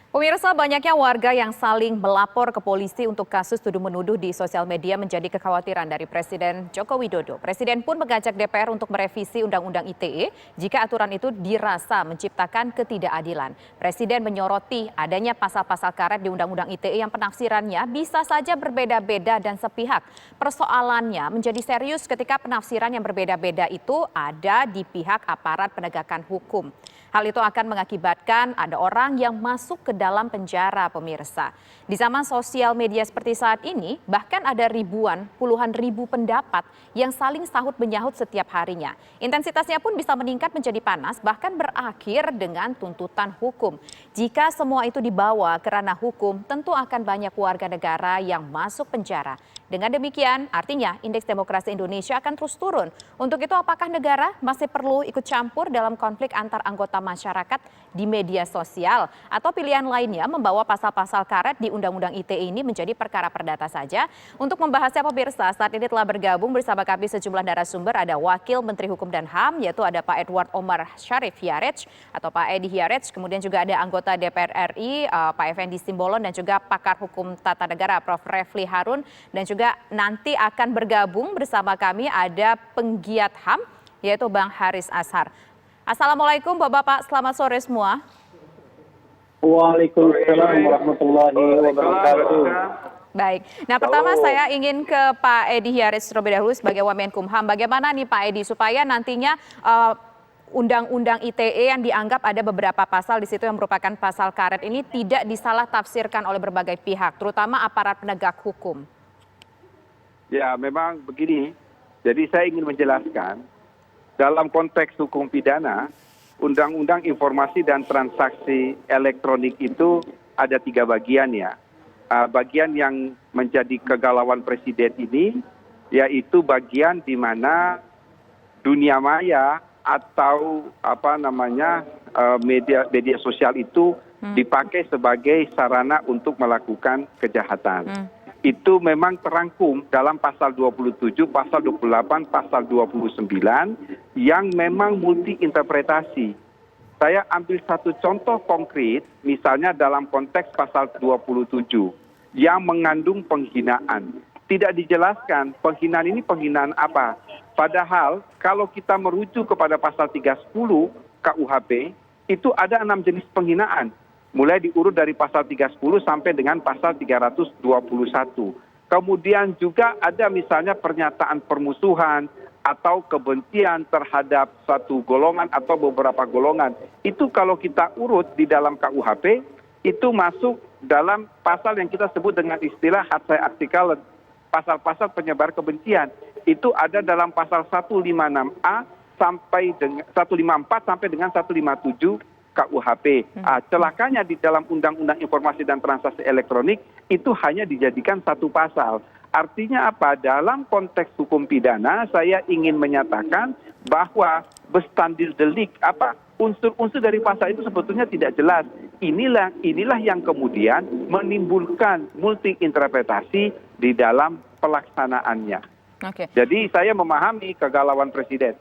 Pemirsa, banyaknya warga yang saling melapor ke polisi untuk kasus tuduh-menuduh di sosial media menjadi kekhawatiran dari Presiden Joko Widodo. Presiden pun mengajak DPR untuk merevisi Undang-Undang ITE jika aturan itu dirasa menciptakan ketidakadilan. Presiden menyoroti adanya pasal-pasal karet di Undang-Undang ITE yang penafsirannya bisa saja berbeda-beda dan sepihak. Persoalannya menjadi serius ketika penafsiran yang berbeda-beda itu ada di pihak aparat penegakan hukum. Hal itu akan mengakibatkan ada orang yang masuk ke dalam penjara, pemirsa. Di zaman sosial media seperti saat ini, bahkan ada ribuan, puluhan ribu pendapat yang saling sahut menyahut setiap harinya. Intensitasnya pun bisa meningkat menjadi panas, bahkan berakhir dengan tuntutan hukum. Jika semua itu dibawa ke ranah hukum, tentu akan banyak warga negara yang masuk penjara. Dengan demikian, artinya indeks demokrasi Indonesia akan terus turun. Untuk itu, apakah negara masih perlu ikut campur dalam konflik antar anggota masyarakat di media sosial? Atau pilihan lainnya membawa pasal-pasal karet di Undang-Undang ITE ini menjadi perkara perdata saja? Untuk membahasnya, pemirsa, saat ini telah bergabung bersama kami sejumlah narasumber. Ada Wakil Menteri Hukum dan HAM, yaitu ada Pak Edward Omar Syarif Hiarech atau Pak Edi Hiarech. Kemudian juga ada anggota DPR RI, Pak Effendi Simbolon, dan juga pakar hukum tata negara, Prof. Refli Harun. Dan juga nanti akan bergabung bersama kami ada penggiat HAM, yaitu Bang Haris Azhar. Assalamualaikum Bapak-Bapak, selamat sore semua. Waalaikumsalam warahmatullahi wabarakatuh. Baik, nah pertama saya ingin ke Pak Edi Hiarech terlebih dahulu sebagai Wamenkumham. Bagaimana nih Pak Edi supaya nantinya Undang-Undang ITE yang dianggap ada beberapa pasal di situ yang merupakan pasal karet ini tidak disalah tafsirkan oleh berbagai pihak, terutama aparat penegak hukum? Ya, memang begini. Jadi saya ingin menjelaskan, dalam konteks hukum pidana, Undang-Undang Informasi dan Transaksi Elektronik itu ada 3 bagian ya. Bagian yang menjadi kegalauan Presiden ini, yaitu bagian di mana dunia maya atau media sosial itu dipakai sebagai sarana untuk melakukan kejahatan. Itu memang terangkum dalam pasal 27, pasal 28, pasal 29 yang memang multi interpretasi. Saya ambil satu contoh konkret, misalnya dalam konteks pasal 27 yang mengandung penghinaan. Tidak dijelaskan penghinaan ini penghinaan apa. Padahal kalau kita merujuk kepada pasal 310 KUHP, itu ada 6 jenis penghinaan. Mulai diurut dari pasal 310 sampai dengan pasal 321. Kemudian juga ada misalnya pernyataan permusuhan atau kebencian terhadap satu golongan atau beberapa golongan. Itu kalau kita urut di dalam KUHP, itu masuk dalam pasal yang kita sebut dengan istilah hatsai artikel, pasal-pasal penyebar kebencian. Itu ada dalam pasal 156A sampai dengan 154 sampai dengan 157 KUHP. Celakanya di dalam Undang-Undang Informasi dan Transaksi Elektronik itu hanya dijadikan satu pasal. Artinya apa? Dalam konteks hukum pidana saya ingin menyatakan bahwa bestandil delik unsur-unsur dari pasal itu sebetulnya tidak jelas. Inilah yang kemudian menimbulkan multi interpretasi di dalam pelaksanaannya. Jadi saya memahami kegalauan Presiden.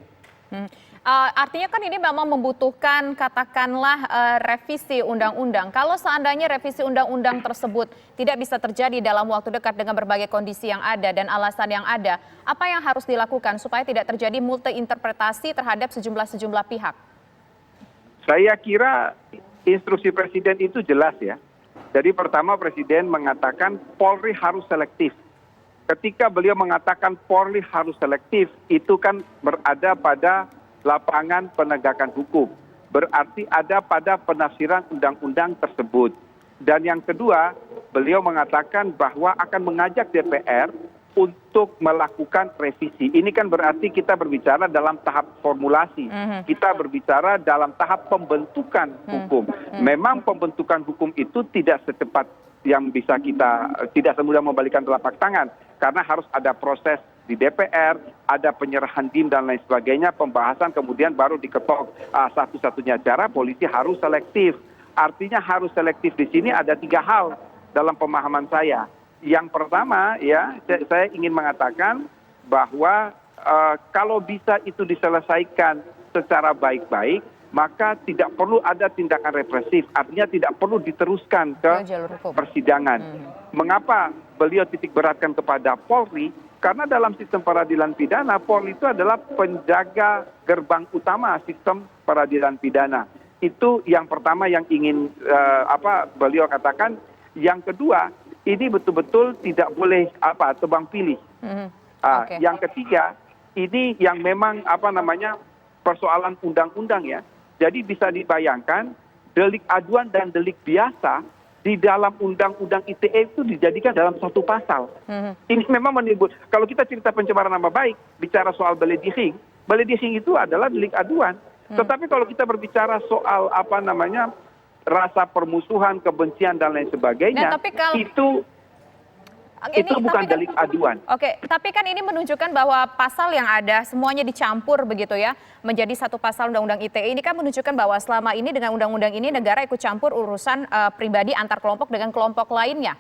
Artinya kan ini memang membutuhkan katakanlah revisi undang-undang. Kalau seandainya revisi undang-undang tersebut tidak bisa terjadi dalam waktu dekat dengan berbagai kondisi yang ada dan alasan yang ada, apa yang harus dilakukan supaya tidak terjadi multi interpretasi terhadap sejumlah pihak? Saya kira instruksi Presiden itu jelas ya. Jadi pertama Presiden mengatakan Polri harus selektif. Ketika beliau mengatakan Polri harus selektif, itu kan berada pada lapangan penegakan hukum. Berarti ada pada penafsiran undang-undang tersebut. Dan yang kedua, beliau mengatakan bahwa akan mengajak DPR untuk melakukan revisi. Ini kan berarti kita berbicara dalam tahap formulasi. Kita berbicara dalam tahap pembentukan hukum. Memang pembentukan hukum itu tidak secepat yang bisa kita, tidak semudah membalikan telapak tangan. Karena harus ada proses di DPR, ada penyerahan DIM dan lain sebagainya, pembahasan kemudian baru diketok. Satu-satunya cara polisi harus selektif. Artinya harus selektif di sini ada 3 hal dalam pemahaman saya. Yang pertama ya, saya ingin mengatakan bahwa kalau bisa itu diselesaikan secara baik-baik, maka tidak perlu ada tindakan represif, artinya tidak perlu diteruskan ke Jalur hukum. persidangan. Mengapa beliau titik beratkan kepada Polri? Karena dalam sistem peradilan pidana, Polri itu adalah penjaga gerbang utama sistem peradilan pidana. Itu yang pertama yang ingin beliau katakan. Yang kedua, ini betul-betul tidak boleh tebang pilih. Oke. Yang ketiga, ini yang memang persoalan undang-undang ya. Jadi bisa dibayangkan delik aduan dan delik biasa di dalam undang-undang ITE itu dijadikan dalam satu pasal. Ini memang menimbul. Kalau kita cerita pencemaran nama baik, bicara soal beledihing itu adalah delik aduan. Tetapi kalau kita berbicara soal rasa permusuhan, kebencian dan lain sebagainya, Nah, tapi kalau- itu bukan delik aduan. Oke, tapi kan ini menunjukkan bahwa pasal yang ada semuanya dicampur begitu ya, menjadi satu pasal Undang-Undang ITE. Ini kan menunjukkan bahwa selama ini dengan Undang-Undang ini negara ikut campur urusan pribadi antar kelompok dengan kelompok lainnya.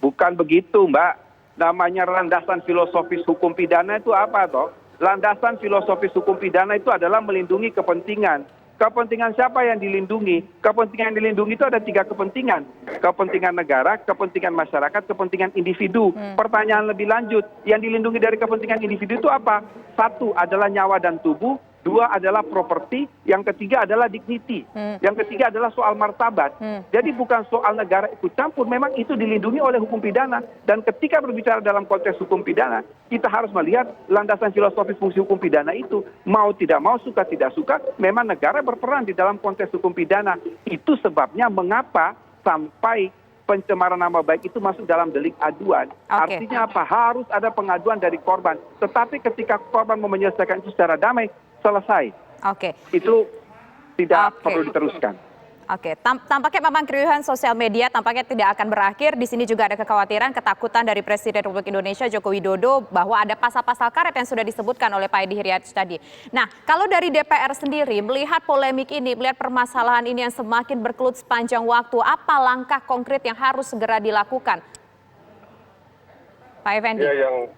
Bukan begitu, Mbak. Namanya landasan filosofis hukum pidana itu apa toh? Landasan filosofis hukum pidana itu adalah melindungi kepentingan. Kepentingan siapa yang dilindungi? Kepentingan yang dilindungi itu ada 3 kepentingan. Kepentingan negara, kepentingan masyarakat, kepentingan individu. Pertanyaan lebih lanjut, yang dilindungi dari kepentingan individu itu apa? 1 adalah nyawa dan tubuh, 2 adalah properti, yang ketiga adalah dignity, yang ketiga adalah soal martabat. Jadi bukan soal negara ikut campur, memang itu dilindungi oleh hukum pidana. Dan ketika berbicara dalam konteks hukum pidana, kita harus melihat landasan filosofis fungsi hukum pidana itu. Mau tidak mau, suka tidak suka, memang negara berperan di dalam konteks hukum pidana. Itu sebabnya mengapa sampai pencemaran nama baik itu masuk dalam delik aduan. Artinya apa? Harus ada pengaduan dari korban. Tetapi ketika korban mau menyelesaikan itu secara damai, selesai. Oke. Itu tidak perlu diteruskan. Oke, tampaknya memang keriuhan sosial media tampaknya tidak akan berakhir. Di sini juga ada kekhawatiran, ketakutan dari Presiden Republik Indonesia Joko Widodo bahwa ada pasal-pasal karet yang sudah disebutkan oleh Pak Edi Hiryadi tadi. Nah, kalau dari DPR sendiri melihat polemik ini, melihat permasalahan ini yang semakin berkelut sepanjang waktu, apa langkah konkret yang harus segera dilakukan? Pak Effendi. Ya, yang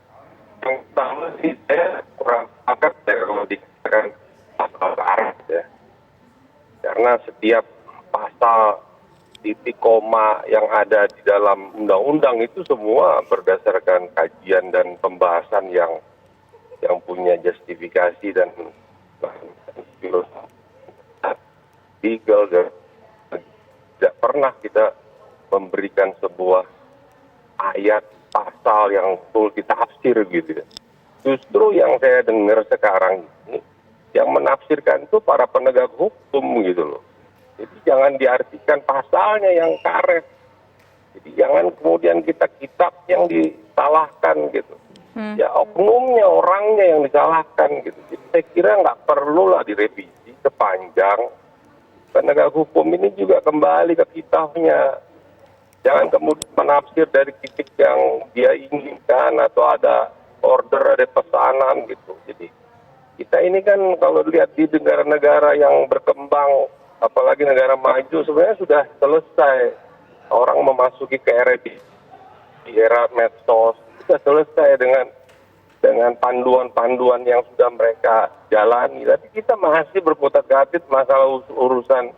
pertama sih saya kurang sepakat ya kalau dikatakan pasal karet ya. Karena setiap pasal titik koma yang ada di dalam undang-undang itu semua berdasarkan kajian dan pembahasan yang punya justifikasi dan filosofi legal dan tidak pernah kita memberikan sebuah ayat pasal yang full ditafsir gitu ya. Justru yang saya dengar sekarang ini yang menafsirkan itu para penegak hukum gitu loh. Jadi jangan diartikan pasalnya yang karet. Jadi jangan kemudian kitab yang disalahkan gitu. Ya oknumnya, orangnya yang disalahkan gitu. Jadi saya kira nggak perlu lah direvisi sepanjang penegak hukum ini juga kembali ke kitabnya. Jangan kemudian menafsir dari titik yang dia inginkan atau ada order, ada pesanan gitu. Jadi kita ini kan kalau lihat di negara-negara yang berkembang, apalagi negara maju, sebenarnya sudah selesai. Orang memasuki ke era medsos, sudah selesai dengan panduan-panduan yang sudah mereka jalani. Tapi kita masih berkutat-katit masalah urusan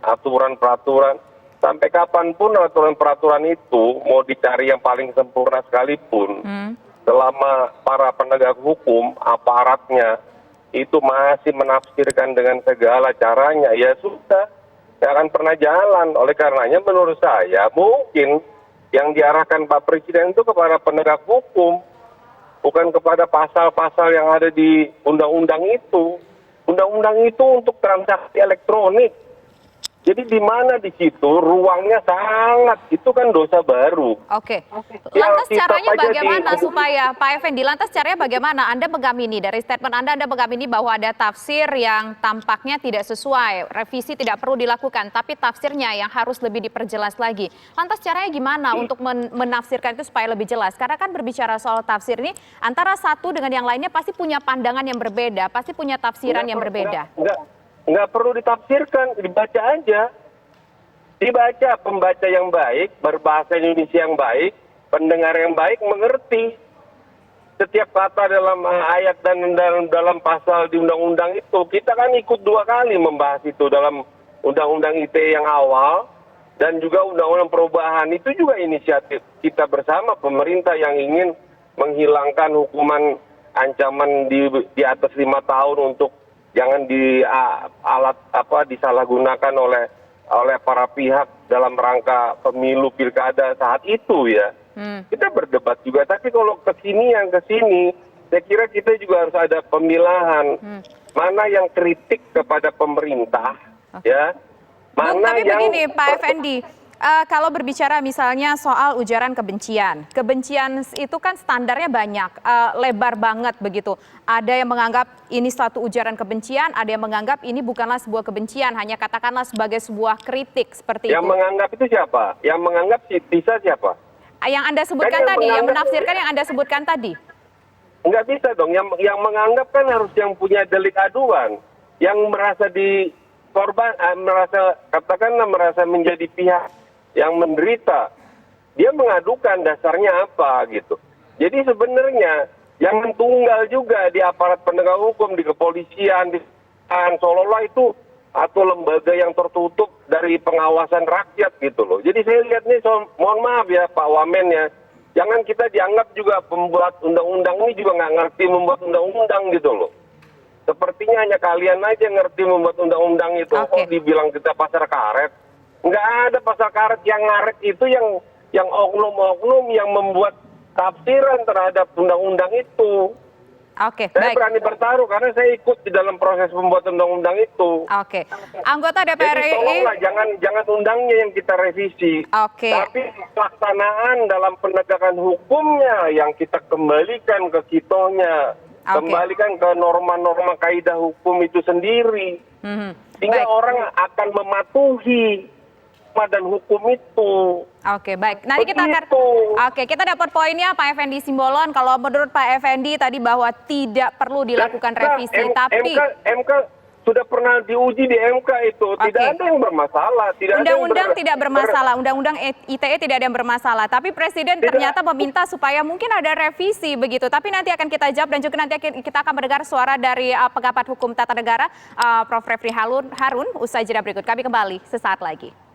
aturan-peraturan. Sampai kapanpun aturan-peraturan itu mau dicari yang paling sempurna sekalipun, selama para penegak hukum, aparatnya, itu masih menafsirkan dengan segala caranya, ya sudah, tidak akan pernah jalan. Oleh karenanya menurut saya mungkin yang diarahkan Pak Presiden itu kepada penegak hukum, bukan kepada pasal-pasal yang ada di undang-undang itu. Undang-undang itu untuk transaksi elektronik. Jadi di mana di situ ruangnya sangat, itu kan dosa baru. Oke. Lantas caranya bagaimana supaya Pak Effendi, lantas caranya bagaimana Anda mengamini dari statement Anda mengamini bahwa ada tafsir yang tampaknya tidak sesuai, revisi tidak perlu dilakukan, tapi tafsirnya yang harus lebih diperjelas lagi. Lantas caranya gimana untuk menafsirkan itu supaya lebih jelas? Karena kan berbicara soal tafsir ini antara satu dengan yang lainnya pasti punya pandangan yang berbeda, pasti punya tafsiran yang berbeda. Nggak perlu ditafsirkan, dibaca aja. Dibaca, pembaca yang baik, berbahasa Indonesia yang baik, pendengar yang baik mengerti. setiap kata dalam ayat dan dalam pasal di undang-undang itu. Kita kan ikut 2 kali membahas itu dalam undang-undang ITE yang awal dan juga undang-undang perubahan. Itu juga inisiatif kita bersama pemerintah yang ingin menghilangkan hukuman ancaman di atas 5 tahun untuk jangan disalahgunakan oleh para pihak dalam rangka pemilu pilkada saat itu ya. Kita berdebat juga, tapi kalau ke sini, saya kira kita juga harus ada pemilahan. Mana yang kritik kepada pemerintah, ya. Mana Tapi yang begini Pak Effendi, kalau berbicara misalnya soal ujaran kebencian itu kan standarnya banyak, lebar banget begitu. Ada yang menganggap ini suatu ujaran kebencian, ada yang menganggap ini bukanlah sebuah kebencian, hanya katakanlah sebagai sebuah kritik seperti yang itu. menganggap itu siapa? Yang menganggap bisa siapa? Yang Anda sebutkan tadi, yang menafsirkan yang Anda sebutkan tadi. Enggak bisa dong, yang menganggap kan harus yang punya delik aduan, yang merasa di korban, merasa menjadi pihak yang menderita. Dia mengadukan dasarnya apa gitu. Jadi sebenarnya jangan tunggal juga di aparat penegak hukum, di kepolisian, di seolah-olah itu atau lembaga yang tertutup dari pengawasan rakyat gitu loh. Jadi saya lihat nih, mohon maaf ya Pak Wamen ya, jangan kita dianggap juga pembuat undang-undang ini juga nggak ngerti membuat undang-undang gitu loh. Sepertinya hanya kalian aja ngerti membuat undang-undang itu. Kok dibilang kita pasar karet? Nggak ada pasar karet. Yang ngaret itu yang oknum-oknum yang membuat tafsiran terhadap undang-undang itu. Oke, Saya baik. berani bertaruh karena saya ikut di dalam proses pembuatan undang-undang itu. Oke, anggota DPR Jadi tolonglah jangan undangnya yang kita revisi. Oke. Tapi pelaksanaan dalam penegakan hukumnya yang kita kembalikan ke kitohnya. Kembalikan ke norma-norma kaidah hukum itu sendiri. Sehingga Baik. orang akan mematuhi dan hukum itu. Oke, baik. Nanti kita dapat poinnya Pak Effendi Simbolon. Kalau menurut Pak Effendi tadi bahwa tidak perlu dilakukan revisi, tapi MK sudah pernah diuji di MK itu, tidak ada yang bermasalah. Undang-undang tidak bermasalah, Undang-Undang ITE tidak ada yang bermasalah. Tapi Presiden ternyata meminta supaya mungkin ada revisi begitu. Tapi nanti akan kita jawab dan juga nanti kita akan mendengar suara dari pengamat hukum tata negara Prof. Refri Harun usai jeda berikut. Kami kembali sesaat lagi.